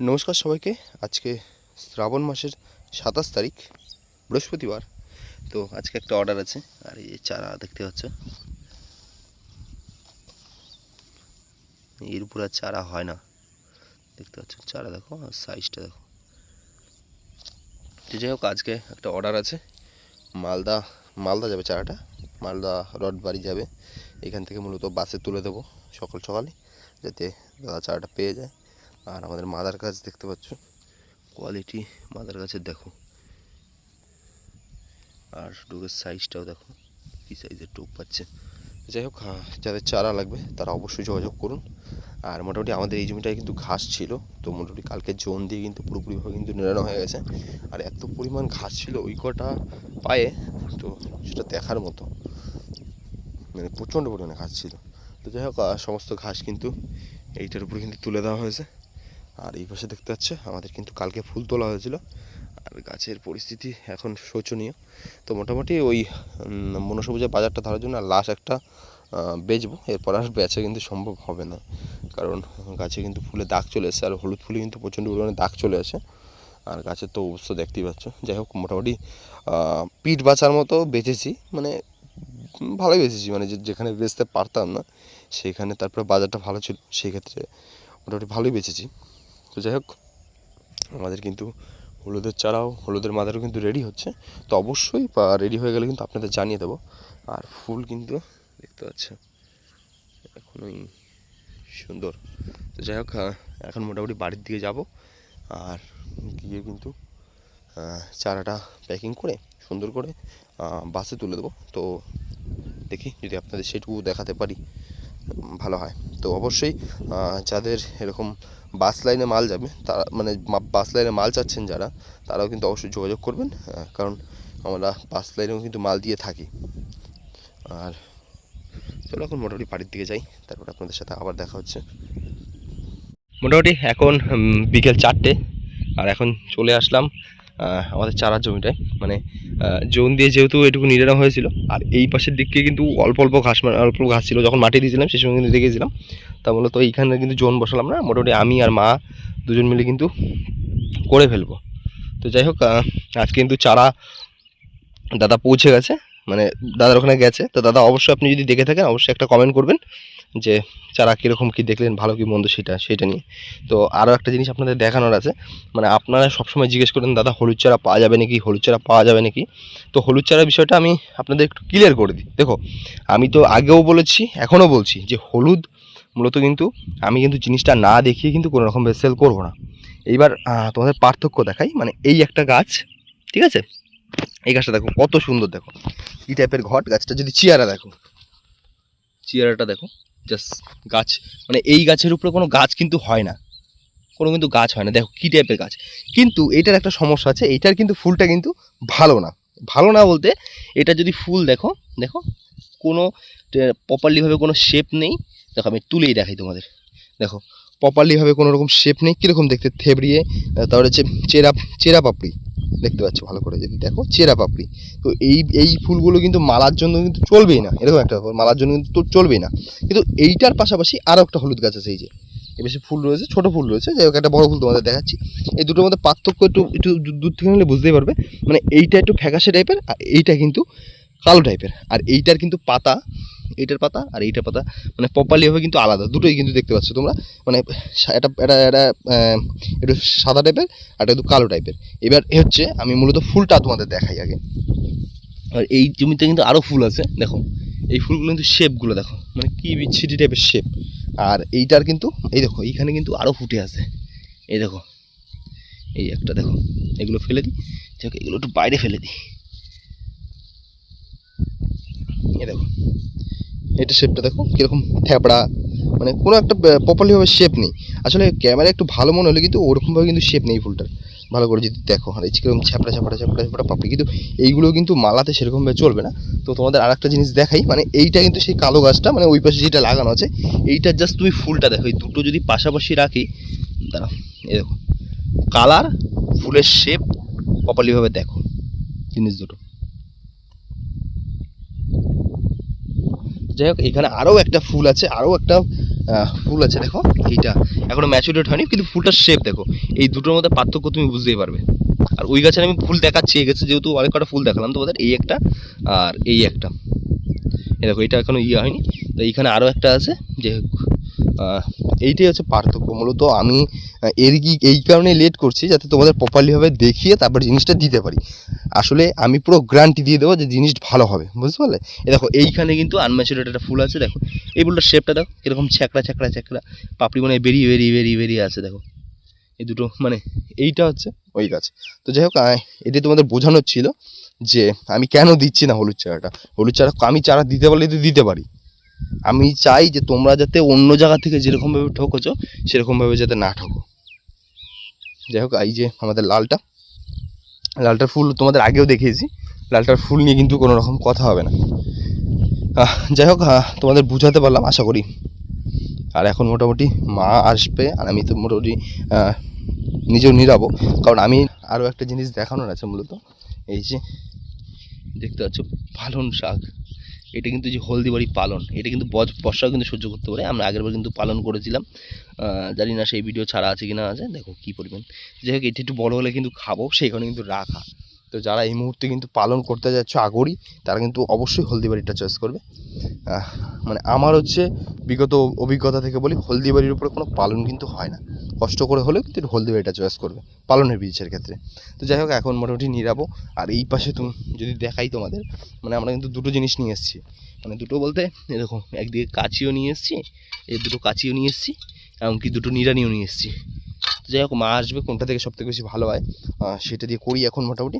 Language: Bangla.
নমস্কার সবাইকে। আজকে শ্রাবণ মাসের ২৭ তারিখ বৃহস্পতিবার। তো আজকে একটা অর্ডার আছে, আর এই যে চারা দেখতে পাচ্ছ, এর উপর আর চারা হয় না। দেখতে পাচ্ছ চারা দেখো, আর সাইজটা দেখো। তো যাই হোক, আজকে একটা অর্ডার আছে। মালদা যাবে চারাটা, মালদা রড বাড়ি যাবে। এখান থেকে মূলত বাসে তুলে দেবো সকাল সকালে, যাতে দাদা চারাটা পেয়ে যায়। আর আমাদের মাদার গাছ দেখতে পাচ্ছ, কোয়ালিটি মাদার গাছের দেখো, আর ডুবের সাইজটাও দেখো, কী সাইজের টোপ পাচ্ছে। যাই হোক, যাদের চারা লাগবে তারা অবশ্যই যোগাযোগ করুন। আর মোটামুটি আমাদের এই জমিটায় কিন্তু ঘাস ছিল, তো মোটামুটি কালকে জোন দিয়ে কিন্তু পুরোপুরিভাবে কিন্তু নিড়ানো হয়ে গেছে। আর এত পরিমাণ ঘাস ছিল ওই কটা পায়ে, তো সেটা দেখার মতো, মানে প্রচণ্ড পরিমাণে ঘাস ছিল। তো যাই হোক, সমস্ত ঘাস কিন্তু এইটার উপরে কিন্তু তুলে দেওয়া হয়েছে। আর এই পাশে দেখতে পাচ্ছে আমাদের কিন্তু কালকে ফুল তোলা হয়েছিল, আর গাছের পরিস্থিতি এখন শোচনীয়। তো মোটামুটি ওই মনসবুজের বাজারটা ধরার জন্য লাস্ট একটা বেচবো, এরপর আর বেচা কিন্তু সম্ভব হবে না, কারণ গাছে কিন্তু ফুলে দাগ চলে এসেছে, আর হলুদ ফুলে কিন্তু প্রচণ্ড পরিমাণে দাগ চলে আসে। আর গাছের তো অবস্থা দেখতেই পাচ্ছ। যাই হোক, মোটামুটি পিঠ বাঁচার মতো বেচেছি, মানে ভালোই বেচেছি, মানে যেখানে বেচতে পারতাম না সেখানে তারপরে বাজারটা ভালো ছিল, সেই ক্ষেত্রে মোটামুটি ভালোই বেচেছি। তো যাই হোক, আমাদের কিন্তু হলুদের চারাও, হলুদের মাদারও কিন্তু রেডি হচ্ছে। তো অবশ্যই রেডি হয়ে গেলে কিন্তু আপনাদের জানিয়ে দেবো। আর ফুল কিন্তু দেখতে পাচ্ছেন এখনই সুন্দর। তো যাই হোক, এখন মোটামুটি বাড়ির দিকে যাব, আর গিয়ে কিন্তু চারাটা প্যাকিং করে সুন্দর করে বাসে তুলে দেবো। তো দেখি যদি আপনাদের সেটুকু দেখাতে পারি ভালো হয়। তো অবশ্যই যাদের এরকম বাস লাইনে মাল যাবে, তারা মানে বাস লাইনে মাল চাচ্ছেন যারা, তারাও কিন্তু অবশ্যই যোগাযোগ করবেন, কারণ আমরা বাস লাইনেও কিন্তু মাল দিয়ে থাকি। আর চলো এখন মোটামুটি বাড়ির দিকে যাই, তারপর আপনাদের সাথে আবার দেখা হচ্ছে। মোটামুটি এখন বিকেল 4টে, আর এখন চলে আসলাম আমাদের চারার জমিটায়। মানে জোন দিয়ে যেহেতু এটুকু নিড়ানো হয়েছিল, আর এই পাশের দিকে কিন্তু অল্প অল্প ঘাস ছিল, যখন মাটি দিয়েছিলাম সেই সময় কিন্তু দেখেছিলাম। তা মূলত এইখানে কিন্তু জোন বসালাম না, মোটামুটি আমি আর মা দুজন মিলে কিন্তু করে ফেলবো। তো যাই হোক, আজকে কিন্তু চারা দাদা পৌঁছে গেছে, মানে দাদার ওখানে গেছে। তো দাদা অবশ্যই আপনি যদি দেখে থাকেন অবশ্যই একটা কমেন্ট করবেন যে চারা কীরকম কী দেখলেন, ভালো কি মন্দ সেটা নিয়ে। তো আরও একটা জিনিস আপনাদের দেখানোর আছে, মানে আপনারা সবসময় জিজ্ঞেস করেন দাদা হলুদ চারা পাওয়া যাবে নাকি, হলুদ চারা পাওয়া যাবে নাকি। তো হলুদ চারার বিষয়টা আমি আপনাদের একটু ক্লিয়ার করে দিই। দেখো, আমি তো আগেও বলেছি এখনও বলছি যে হলুদ মূলত কিন্তু আমি কিন্তু জিনিসটা না দেখিয়ে কিন্তু কোনো রকমভাবে সেল করবো না। এইবার তোমাদের পার্থক্য দেখাই, মানে এই একটা গাছ, ঠিক আছে, এই গাছটা দেখো কত সুন্দর, দেখো কী টাইপের ঘট, গাছটা যদি চেয়ারা দেখো, চেয়ারাটা দেখো জাস্ট, গাছ মানে এই গাছের উপরে কোনো গাছ কিন্তু হয় না, কোনো কিন্তু গাছ হয় না। দেখো কী টাইপের গাছ। কিন্তু এটার একটা সমস্যা আছে, এইটার কিন্তু ফুলটা কিন্তু ভালো না। ভালো না বলতে, এটা যদি ফুল দেখো, দেখো কোনো প্রপারলিভাবে কোনো শেপ নেই। দেখো আমি তুলেই দেখাই তোমাদের, দেখো প্রপারলিভাবে কোনো রকম শেপ নেই, কীরকম দেখতে থেবড়িয়ে। তারপরে হচ্ছে চেরা পাপড়ি দেখতে পাচ্ছ ভালো করে যদি দেখো, চেরা পাপড়ি। তো এই ফুলগুলো কিন্তু মালার জন্য কিন্তু চলবেই না, এরকম একটা মালার জন্য কিন্তু চলবেই না। কিন্তু এইটার পাশাপাশি আরও একটা হলুদ গাছ আছে, এই যে বেশি ফুল রয়েছে, ছোট ফুল রয়েছে, যাই হোক একটা বড় ফুল তোমাদের দেখাচ্ছি। এই দুটোর মধ্যে পার্থক্য একটু একটু দূর থেকে নিলে বুঝতেই পারবে। মানে এইটা একটু ফ্যাকাশে টাইপের, আর এইটা কিন্তু কালো টাইপের। আর এইটার কিন্তু পাতা, এইটার পাতা আর এইটার পাতা মানে প্রপারলিভাবে কিন্তু আলাদা, দুটোই কিন্তু দেখতে পাচ্ছ তোমরা। মানে এটা এটা এটা একটু সাদা টাইপের, আর একটু কালো টাইপের। এবার হচ্ছে আমি মূলত ফুলটা তোমাদের দেখাই আগে। আর এই জমিতে কিন্তু আরও ফুল আছে, দেখো এই ফুলগুলো কিন্তু শেপগুলো দেখো, মানে কি বিচ্ছিরি টাইপের শেপ। আর এইটার কিন্তু এই দেখো এইখানে কিন্তু আরও ফুটে আছে, এই দেখো এই একটা দেখো। এগুলো ফেলে দিই, এগুলো একটু বাইরে ফেলে দিই। এই দেখো এটা শেপটা দেখো কীরকম থ্যাপড়া, মানে কোনো একটা প্রপারলিভাবে শেপ নেই। আসলে ক্যামেরা একটু ভালো মনে হলে কিন্তু ওরকমভাবে কিন্তু শেপ নেই ফুলটার, ভালো করে যদি দেখো। আর এই কীরকম ছ্যাপড়া ছ্যাপড়া ছ্যাপড়া ছ্যাপড়া পাপড়ি, কিন্তু এইগুলো কিন্তু মালাতে সেরকমভাবে চলবে না। তো তোমাদের আর একটা জিনিস দেখাই, মানে এইটা কিন্তু সেই কালো গাছটা, মানে ওই পাশে যেটা লাগানো আছে এইটার জাস্ট তুমি ফুলটা দেখো, এই দুটো যদি পাশাপাশি রাখি, দাঁড়াও এই দেখো কালার, ফুলের শেপ প্রপারলিভাবে দেখো জিনিস দুটো। যাই হোক, এখানে আরও একটা ফুল আছে, আরও একটা ফুল আছে দেখো, এখনো ম্যাচুরেট হয়নি, কিন্তু ফুলটার শেপ দেখো, এই দুটোর মধ্যে পার্থক্য তুমি বুঝতেই পারবে। আর ওই গাছের আমি ফুল দেখাচ্ছি, এই গাছে যেহেতু অনেক কটা ফুল দেখালাম তোমাদের, এই একটা আর এই একটা, এই দেখো এটা এখনো ইয়ে হয়নি। তো এইখানে আরও একটা আছে, যে এইটাই হচ্ছে পার্থক্য মূলত। আমি এই কারণে লেট করছি, যাতে তোমাদের প্রপারলিভাবে দেখিয়ে তারপর জিনিসটা দিতে পারি। আসলে আমি পুরো গ্যারান্টি দিয়ে দেবো যে জিনিস ভালো হবে, বুঝতে পারলে। এ দেখো এইখানে কিন্তু আনম্যাচুরেট একটা ফুল আছে, দেখো এই ফুলটার শেপটা দেখো কীরকম ছ্যাঁকড়া ছ্যাঁকড়া ছ্যাঁকড়া, পাপড়ি মানে বেরিয়ে বেরিয়ে বেরিয়ে বেরিয়ে আছে দেখো, এই দুটো মানে এইটা হচ্ছে ওই গাছ। তো যাই হোক, এটাই তোমাদের বোঝানোর ছিল যে আমি কেন দিচ্ছি না হলুদ চারাটা। হলুদ চারা আমি চারা দিতে পারলে তো দিতে পারি, আমি চাই যে তোমরা যাতে অন্য জায়গা থেকে যেরকমভাবে ঠকোছো সেরকমভাবে যাতে না ঠকো। যাই হোক, এই যে আমাদের লালটার ফুল তোমাদের আগেও দেখিয়েছি, লালটার ফুল নিয়ে কিন্তু কোনো রকম কথা হবে না। যাই হোক, তোমাদের বুঝাতে পারলাম আশা করি। আর এখন মোটামুটি মা আসবে, আর আমি তো মোটামুটি নিজেও নিরাবো, কারণ আমি আরও একটা জিনিস দেখানোর আছে মূলত। এই যে দেখতে পাচ্ছ পালন শাক, এটা কিন্তু যে হলদিবাড়ি পালন, এটা কিন্তু বর্ষাও কিন্তু সহ্য করতে পারে। আমরা আগেরবার কিন্তু পালন করেছিলাম, জানি না সেই ভিডিও ছাড়া আছে কি না আছে, দেখো কী পরিমাণ। যাই হোক, এটা একটু বড়ো হলে কিন্তু খাবো, সেইখানে কিন্তু রাখা। তো যারা এই মুহূর্তে কিন্তু পালন করতে যাচ্ছ আগরই, তারা কিন্তু অবশ্যই হলদিবাড়িটা চয়েস করবে। মানে আমার হচ্ছে বিগত অভিজ্ঞতা থেকে বলি, হলদিবাড়ির উপরে কোনো পালন কিন্তু হয় না, কষ্ট করে হলেও কিন্তু হলদিবাড়িটা চয়েস করবে পালনের বীজের ক্ষেত্রে। তো যাই হোক, এখন মোটামুটি নিরাবো। আর এই পাশে তুমি যদি দেখাই তোমাদের, মানে আমরা কিন্তু দুটো জিনিস নিয়ে এসেছি, মানে দুটো বলতে এরকম একদিকে কাচিও নিয়ে এসেছি, এই দুটো কাচিও নিয়ে এসেছি, এমনকি দুটো নিড়ানিও নিয়ে এসেছি। যাই হোক, মা আসবে, কোনটা থেকে সবথেকে বেশি ভালো হয় সেটা দিয়ে করি এখন মোটামুটি।